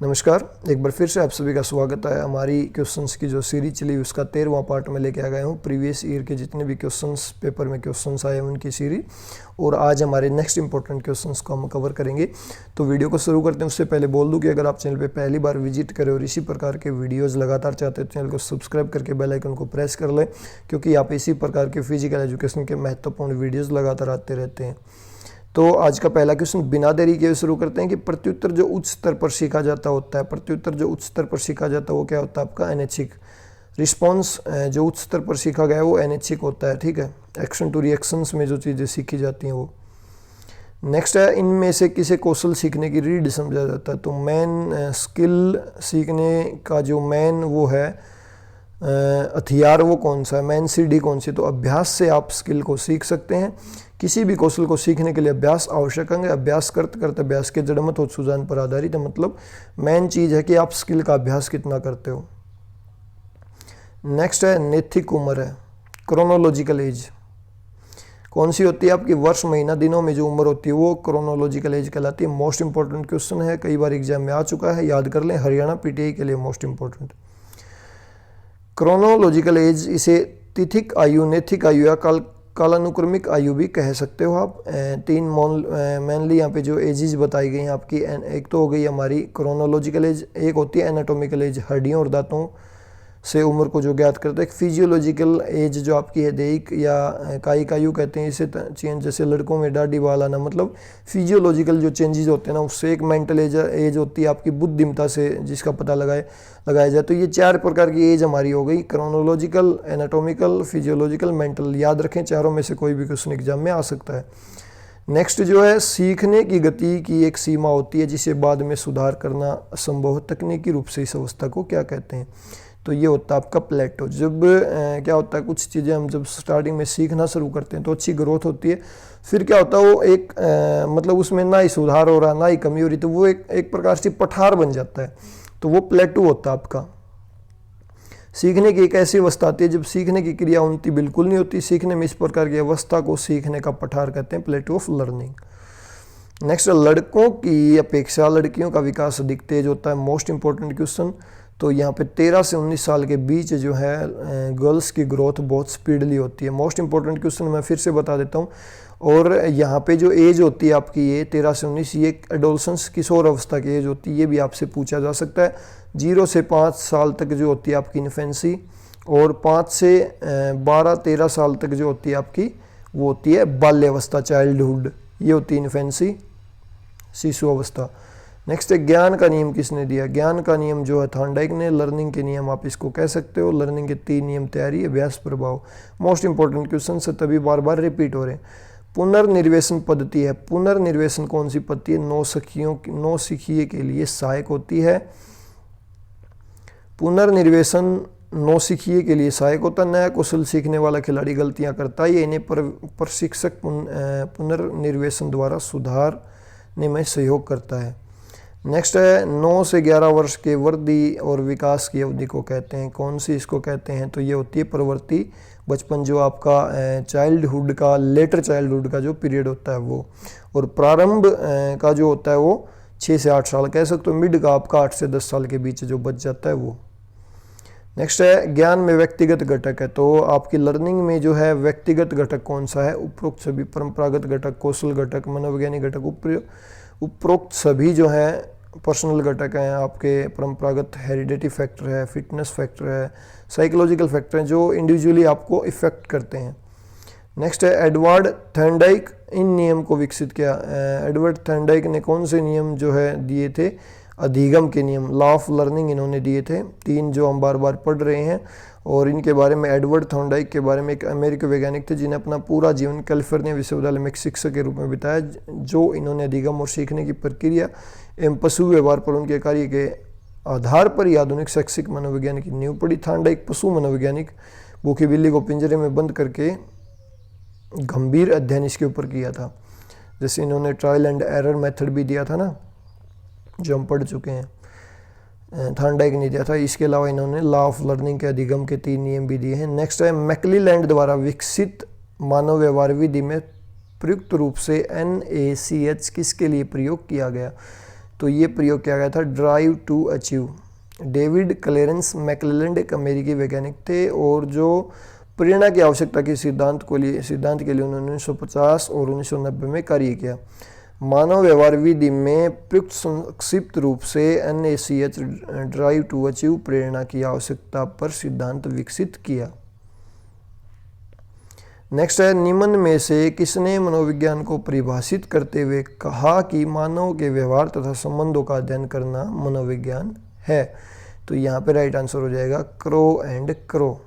नमस्कार, एक बार फिर से आप सभी का स्वागत है। हमारी क्वेश्चंस की जो सीरीज चली उसका 13वां पार्ट में लेके आ गया हूँ। प्रीवियस ईयर के जितने भी क्वेश्चंस पेपर में क्वेश्चंस आए उनकी सीरीज, और आज हमारे नेक्स्ट इंपॉर्टेंट क्वेश्चंस को हम कवर करेंगे। तो वीडियो को शुरू करते हैं उससे पहले बोल दूँ कि अगर आप चैनल पर पहली बार विजिट करें और इसी प्रकार के वीडियोज़ लगातार चाहते हैं तो चैनल को सब्सक्राइब करके बेल आइकन को प्रेस कर लें, क्योंकि आप इसी प्रकार के फिजिकल एजुकेशन के महत्वपूर्ण वीडियोज़ लगातार आते रहते हैं। तो आज का पहला क्वेश्चन बिना देरी के शुरू करते हैं कि प्रत्युत्तर जो उच्च स्तर पर सीखा जाता होता है, प्रत्युत्तर जो उच्च स्तर पर सीखा जाता है वो क्या होता है आपका अनैच्छिक। रिस्पॉन्स जो उच्च स्तर पर सीखा गया है वो अनैच्छिक होता है, ठीक है। एक्शन टू रिएक्शंस में जो चीज़ें सीखी जाती हैं वो। नेक्स्ट है, इनमें से किसे कौशल सीखने की रीढ़ समझा जाता है। तो मेन स्किल सीखने का जो मेन वो है हथियार वो कौन सा है, मेन सीढ़ी कौन सी। तो अभ्यास से आप स्किल को सीख सकते हैं। किसी भी कौशल को सीखने के लिए अभ्यास आवश्यक है। अभ्यास करते करते अभ्यास के जड़मत और सुजान पर आधारित है। मतलब मेन चीज़ है कि आप स्किल का अभ्यास कितना करते हो। नेक्स्ट है नैतिक उम्र है, क्रोनोलॉजिकल एज कौन सी होती है आपकी। वर्ष महीना दिनों में जो उम्र होती है वो क्रोनोलॉजिकल एज कहलाती है। मोस्ट इंपॉर्टेंट क्वेश्चन है, कई बार एग्जाम में आ चुका है, याद कर लें। हरियाणा पीटीआई के लिए मोस्ट इंपॉर्टेंट। क्रोनोलॉजिकल एज इसे तिथिक आयु, नैतिक आयु या कालानुक्रमिक आयु भी कह सकते हो आप। तीन मेनली यहाँ पे जो एजेस बताई गई हैं आपकी, एक तो हो गई हमारी क्रोनोलॉजिकल एज, एक होती है एनाटॉमिकल एज, हड्डियों और दांतों से उम्र को जो ज्ञात करते हैं। एक फिजियोलॉजिकल एज जो आपकी है दैहिक या कायिक आयु कहते हैं इसे चेंज, जैसे लड़कों में दाढ़ी बाल आना, मतलब फिजियोलॉजिकल जो चेंजेस होते हैं ना उससे। एक मेंटल एज होती है आपकी बुद्धिमत्ता से जिसका पता लगाया जाए। तो ये चार प्रकार की एज हमारी हो गई, क्रोनोलॉजिकल, एनाटॉमिकल, फिजियोलॉजिकल, मेंटल। याद रखें, चारों में से कोई भी क्वेश्चन एग्जाम में आ सकता है। नेक्स्ट जो है, सीखने की गति की एक सीमा होती है जिसे बाद में सुधार करना असंभव, तकनीकी रूप से इस अवस्था को क्या कहते हैं। तो ये होता है आपका प्लेटो। जब क्या होता है, कुछ चीज़ें हम जब स्टार्टिंग में सीखना शुरू करते हैं तो अच्छी ग्रोथ होती है, फिर क्या होता है वो एक मतलब उसमें ना ही सुधार हो रहा ना ही कमी हो रही, तो वो एक प्रकार से पठार बन जाता है। तो वो प्लेटो होता है आपका। सीखने की एक ऐसी अवस्था आती है जब सीखने की क्रिया उन्नति बिल्कुल नहीं होती। सीखने में इस प्रकार की अवस्था को सीखने का पठार कहते हैं, प्लेटो ऑफ लर्निंग। नेक्स्ट, लड़कों की अपेक्षा लड़कियों का विकास अधिक तेज होता है। Most important question. तो यहाँ पे 13 से 19 साल के बीच जो है गर्ल्स की ग्रोथ बहुत स्पीडली होती है। मोस्ट इंपॉर्टेंट क्वेश्चन मैं फिर से बता देता हूँ। और यहाँ पे जो एज होती है आपकी ये 13 से 19, ये एडोलसेंस किशोर अवस्था की एज होती है। ये भी आपसे पूछा जा सकता है। 0 से 5 साल तक जो होती है आपकी इन्फेंसी, और 5 से 12-13 साल तक जो होती है आपकी वो होती है बाल्यावस्था, चाइल्डहुड। ये होती है इन्फेंसी, शिशु अवस्था। नेक्स्ट है, ज्ञान का नियम किसने दिया। ज्ञान का नियम जो है थॉर्नडाइक ने। लर्निंग के नियम आप इसको कह सकते हो। लर्निंग के 3 नियम, तैयारी, अभ्यास, प्रभाव। मोस्ट इंपॉर्टेंट क्वेश्चन से तभी बार बार रिपीट हो रहे हैं। पुनर्निर्वेशन पद्धति है। पुनर्निर्वेशन कौन सी पद्धति है। नौसिखिए के लिए सहायक होती है। पुनर्निर्वेशन नौसिखिए के लिए सहायक होता है। नया कौशल सीखने वाला खिलाड़ी गलतियां करता है, ये इन्हें प्रशिक्षक पुनर्निर्वेशन द्वारा सुधारने में सहयोग करता है। नेक्स्ट है, 9 से 11 वर्ष के वृद्धि और विकास की अवधि को कहते हैं। कौन सी इसको कहते हैं, तो ये होती है प्रवृत्ति बचपन, जो आपका चाइल्डहुड का, लेटर चाइल्डहुड का जो पीरियड होता है वो। और प्रारंभ का जो होता है वो 6 से 8 साल कह सकते हो। मिड का आपका 8 से 10 साल के बीच जो बच जाता है वो। नेक्स्ट है, ज्ञान में व्यक्तिगत घटक है। तो आपकी लर्निंग में जो है व्यक्तिगत घटक कौन सा है। उपरोक्त सभी परंपरागत घटक, कौशल घटक, मनोवैज्ञानिक घटक, उपरोक्त सभी जो है पर्सनल घटक हैं आपके। परंपरागत हेरिडिटी फैक्टर है, फिटनेस फैक्टर है, साइकोलॉजिकल फैक्टर हैं जो इंडिविजुअली आपको इफेक्ट करते हैं। नेक्स्ट है, एडवर्ड थॉर्नडाइक इन नियम को विकसित किया। एडवर्ड थॉर्नडाइक ने कौन से नियम जो है दिए थे, अधिगम के नियम, लॉ ऑफ लर्निंग इन्होंने दिए थे। 3 जो हम बार बार पढ़ रहे हैं। और इनके बारे में, एडवर्ड थॉर्नडाइक के बारे में, एक अमेरिकी वैज्ञानिक थे जिन्हें अपना पूरा जीवन कैलिफोर्निया विश्वविद्यालय में एक शिक्षक के रूप में बिताया, जो इन्होंने अधिगम और सीखने की प्रक्रिया एवं पशु व्यवहार पर उनके कार्य के आधार पर ही आधुनिक शैक्षिक मनोविज्ञान की नींव पड़ी। थॉर्नडाइक पशु मनोवैज्ञानिक, भूखी बिल्ली को पिंजरे में बंद करके गंभीर अध्ययन इसके ऊपर किया था। जैसे इन्होंने ट्रायल एंड एरर मेथड भी दिया था ना, जो हम पढ़ चुके हैं। थॉर्नडाइक ने दिया था। इसके अलावा इन्होंने लॉ ऑफ लर्निंग के अधिगम के 3 नियम भी दिए हैं। नेक्स्ट है, मैकलीलैंड द्वारा विकसित मानव व्यवहार विधि में प्रयुक्त रूप से NACH किसके लिए प्रयोग किया गया। तो ये प्रयोग किया गया था, drive to achieve. David Clarence McClelland एक अमेरिकी वैज्ञानिक थे और जो प्रेरणा की आवश्यकता के सिद्धांत के लिए उन्होंने 1950 और 1990 में कार्य किया। मानव व्यवहार विधि में प्रयुक्त संक्षिप्त रूप से NaCH ड्राइव टू अचीव प्रेरणा की आवश्यकता पर सिद्धांत विकसित किया। नेक्स्ट है, निम्न में से किसने मनोविज्ञान को परिभाषित करते हुए कहा कि मानव के व्यवहार तथा संबंधों का अध्ययन करना मनोविज्ञान है? तो यहाँ पे राइट आंसर हो जाएगा क्रो एंड क्रो।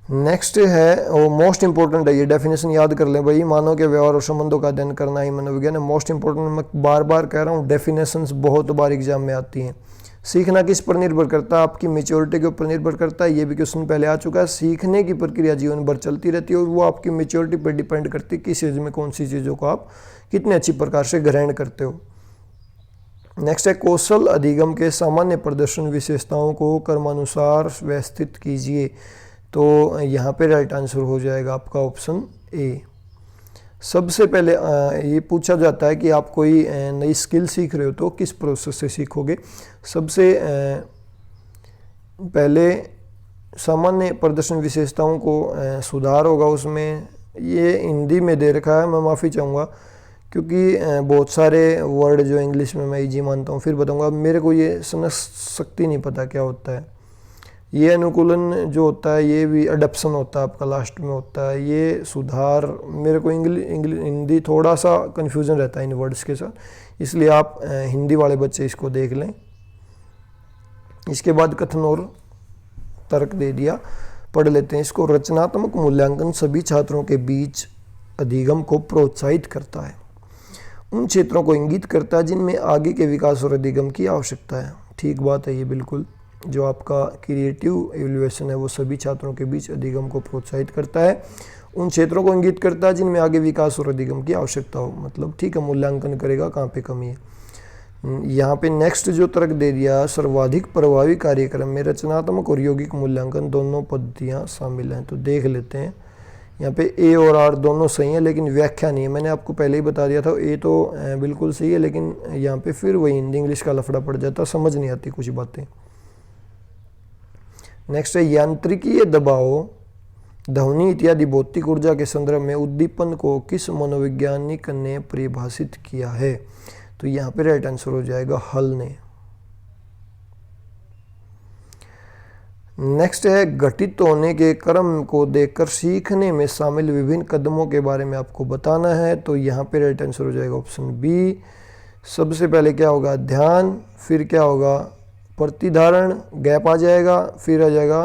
नेक्स्ट है, वो मोस्ट इंपॉर्टेंट है, ये डेफिनेशन याद कर लें भाई, मानव के व्यवहार और संबंधों का अध्ययन करना ही मनोविज्ञान है। मोस्ट इंपॉर्टेंट, मैं बार बार कह रहा हूँ, डेफिनेशंस बहुत बार एग्जाम में आती हैं। सीखना किस पर निर्भर करता है? आपकी मेच्योरिटी के ऊपर निर्भर करता है, ये भी क्वेश्चन पहले आ चुका है। सीखने की प्रक्रिया जीवन भर चलती रहती है और वो आपकी मेच्योरिटी पर डिपेंड करती है किस एज में कौन सी चीज़ों को आप कितने अच्छी प्रकार से ग्रहण करते हो। नेक्स्ट है, कौशल अधिगम के सामान्य प्रदर्शन विशेषताओं को क्रमानुसार व्यवस्थित कीजिए। तो यहाँ पे राइट आंसर हो जाएगा आपका ऑप्शन ए। सबसे पहले ये पूछा जाता है कि आप कोई नई स्किल सीख रहे हो तो किस प्रोसेस से सीखोगे। सबसे पहले सामान्य प्रदर्शन विशेषताओं को सुधार होगा उसमें। ये हिंदी में दे रखा है, मैं माफ़ी चाहूँगा क्योंकि बहुत सारे वर्ड जो इंग्लिश में मैं इजी मानता हूँ, फिर बताऊँगा। मेरे को ये समझ सकती नहीं पता क्या होता है। ये अनुकूलन जो होता है ये भी अडप्शन होता है आपका, लास्ट में होता है। ये सुधार, मेरे को हिंदी थोड़ा सा कन्फ्यूज़न रहता है इन वर्ड्स के साथ, इसलिए आप हिंदी वाले बच्चे इसको देख लें। इसके बाद कथन और तर्क दे दिया, पढ़ लेते हैं इसको। रचनात्मक मूल्यांकन सभी छात्रों के बीच अधिगम को प्रोत्साहित करता है, उन क्षेत्रों को इंगित करता है जिनमें आगे के विकास और अधिगम की आवश्यकता है। ठीक बात है ये बिल्कुल। जो आपका क्रिएटिव एवल्यूएशन है वो सभी छात्रों के बीच अधिगम को प्रोत्साहित करता है, उन क्षेत्रों को इंगित करता है जिनमें आगे विकास और अधिगम की आवश्यकता हो। मतलब ठीक है, मूल्यांकन करेगा कहाँ पे कमी है। यहाँ पे नेक्स्ट जो तर्क दे दिया, सर्वाधिक प्रभावी कार्यक्रम में रचनात्मक और यौगिक मूल्यांकन दोनों पद्धतियाँ शामिल हैं। तो देख लेते हैं, यहाँ पे ए और आर दोनों सही है लेकिन व्याख्या नहीं है। मैंने आपको पहले ही बता दिया था, ए तो बिल्कुल सही है लेकिन यहाँ पे फिर वही हिंदी इंग्लिश का लफड़ा पड़ जाता, समझ नहीं आती कुछ बातें। नेक्स्ट है, यांत्रिकीय दबाव, ध्वनि इत्यादि भौतिक ऊर्जा के संदर्भ में उद्दीपन को किस मनोवैज्ञानिक ने परिभाषित किया है? तो यहाँ पे राइट आंसर हो जाएगा हल ने। नेक्स्ट है, घटित होने के क्रम को देखकर सीखने में शामिल विभिन्न कदमों के बारे में आपको बताना है। तो यहाँ पे राइट आंसर हो जाएगा ऑप्शन बी। सबसे पहले क्या होगा? ध्यान, फिर क्या होगा? प्रतिधारण, गैप आ जाएगा, फिर आ जाएगा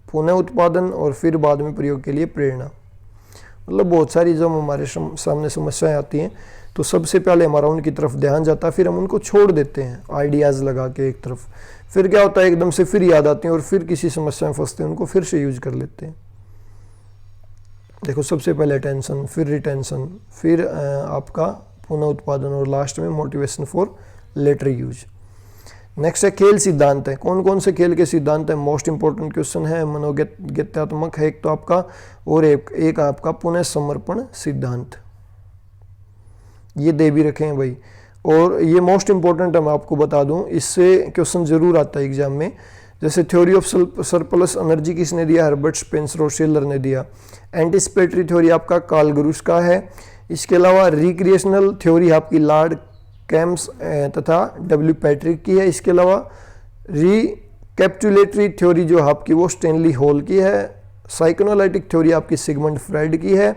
पुनः उत्पादन और फिर बाद में प्रयोग के लिए प्रेरणा। मतलब बहुत सारी जब हमारे सामने समस्याएं आती हैं तो सबसे पहले हमारा उनकी तरफ ध्यान जाता है, फिर हम उनको छोड़ देते हैं आइडियाज़ लगा के एक तरफ। फिर क्या होता है, एकदम से फिर याद आती हैं और फिर किसी समस्या में फंसते हैं, उनको फिर से यूज कर लेते हैं। देखो, सबसे पहले अटेंशन, फिर रिटेंशन, फिर आपका पुनः उत्पादन और लास्ट में motivation for later use. Next है, खेल सिद्धांत है। कौन कौन से खेल के सिद्धांत है? मोस्ट इंपॉर्टेंट क्वेश्चन है, मनोगत्यात्मक है एक तो आपका, और एक आपका पुनः समर्पण सिद्धांत। ये दे भी रखे हैं भाई, और ये मोस्ट इंपॉर्टेंट है, मैं आपको बता दूं, इससे क्वेश्चन जरूर आता है एग्जाम में। जैसे थ्योरी ऑफ सरप्लस एनर्जी किसने दिया? हर्बर्ट स्पेंसर और शेलर ने दिया। एंटिसिपेटरी थ्योरी आपका कार्ल गुरुस का है। इसके अलावा रिक्रिएशनल थ्योरी आपकी लॉर्ड कैम्स तथा डब्ल्यू पैट्रिक की है। इसके अलावा रिकैपिटुलेटरी थ्योरी जो आपकी वो स्टैनली हॉल की है। साइकोएनालिटिक थ्योरी आपकी सिगमंड फ्राइड की है।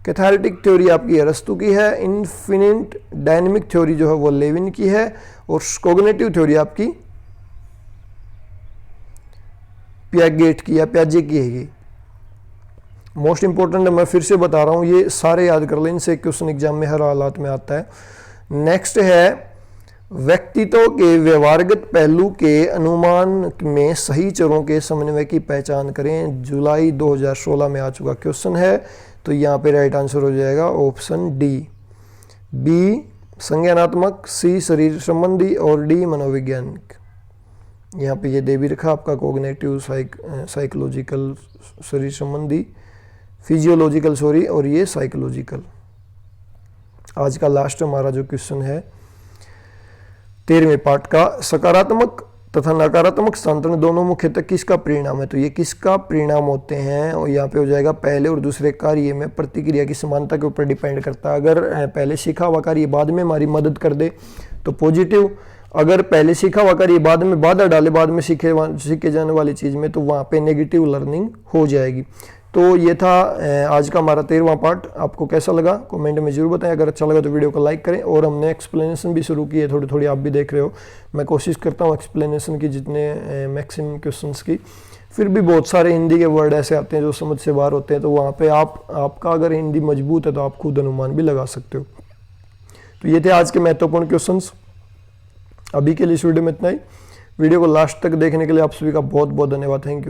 कैथारेटिक थ्योरी आपकी अरस्तु की है। इन्फिनिट डायनेमिक थ्योरी जो है वो लेविन की है। और कॉग्निटिव थ्योरी आपकी पियागेट की या प्याजे की है। मोस्ट इंपॉर्टेंट है, मैं फिर से बता रहा हूँ, ये सारे याद कर लें, इनसे क्वेश्चन एग्जाम में हर हालात में आता है। नेक्स्ट है, व्यक्तित्व के व्यवहारगत पहलू के अनुमान में सही चरों के समन्वय की पहचान करें। जुलाई 2016 में आ चुका क्वेश्चन है, तो यहाँ पे राइट आंसर हो जाएगा ऑप्शन डी। बी संज्ञानात्मक, सी शरीर संबंधी और डी मनोवैज्ञानिक। यहाँ पे ये दे भी रखा आपका कोग्निटिव, साइकोलॉजिकल, शरीर संबंधी, फिजियोलॉजिकल सॉरी, और ये साइकोलॉजिकल। आज का लास्ट हमारा जो क्वेश्चन है 13वें पार्ट का, सकारात्मक तथा नकारात्मक स्थानांतरण दोनों मुख्यतः किसका परिणाम है। तो ये किसका परिणाम होते हैं, और यहाँ पे हो जाएगा पहले और दूसरे कार्य में प्रतिक्रिया की समानता के ऊपर डिपेंड करता है। अगर पहले सीखा हुआ कार्य बाद में हमारी मदद कर दे तो पॉजिटिव, अगर पहले सीखा हुआ कार्य बाद में बाधा डाले बाद में सीखे जाने वाली चीज़ में, तो वहाँ पे नेगेटिव लर्निंग हो जाएगी। तो ये था आज का हमारा 13वां पार्ट। आपको कैसा लगा कमेंट में जरूर बताएं। अगर अच्छा लगा तो वीडियो को लाइक करें, और हमने एक्सप्लेनेशन भी शुरू की है थोड़ी थोड़ी, आप भी देख रहे हो। मैं कोशिश करता हूँ एक्सप्लेनेशन की जितने मैक्सिमम क्वेश्चंस की, फिर भी बहुत सारे हिंदी के वर्ड ऐसे आते हैं जो समझ से बाहर होते हैं, तो वहाँ पे आपका अगर हिंदी मजबूत है तो आप खुद अनुमान भी लगा सकते हो। तो ये थे आज के महत्वपूर्ण क्वेश्चंस। अभी के लिए इस वीडियो में इतना ही। वीडियो को लास्ट तक देखने के लिए आप सभी का बहुत बहुत धन्यवाद। Thank you.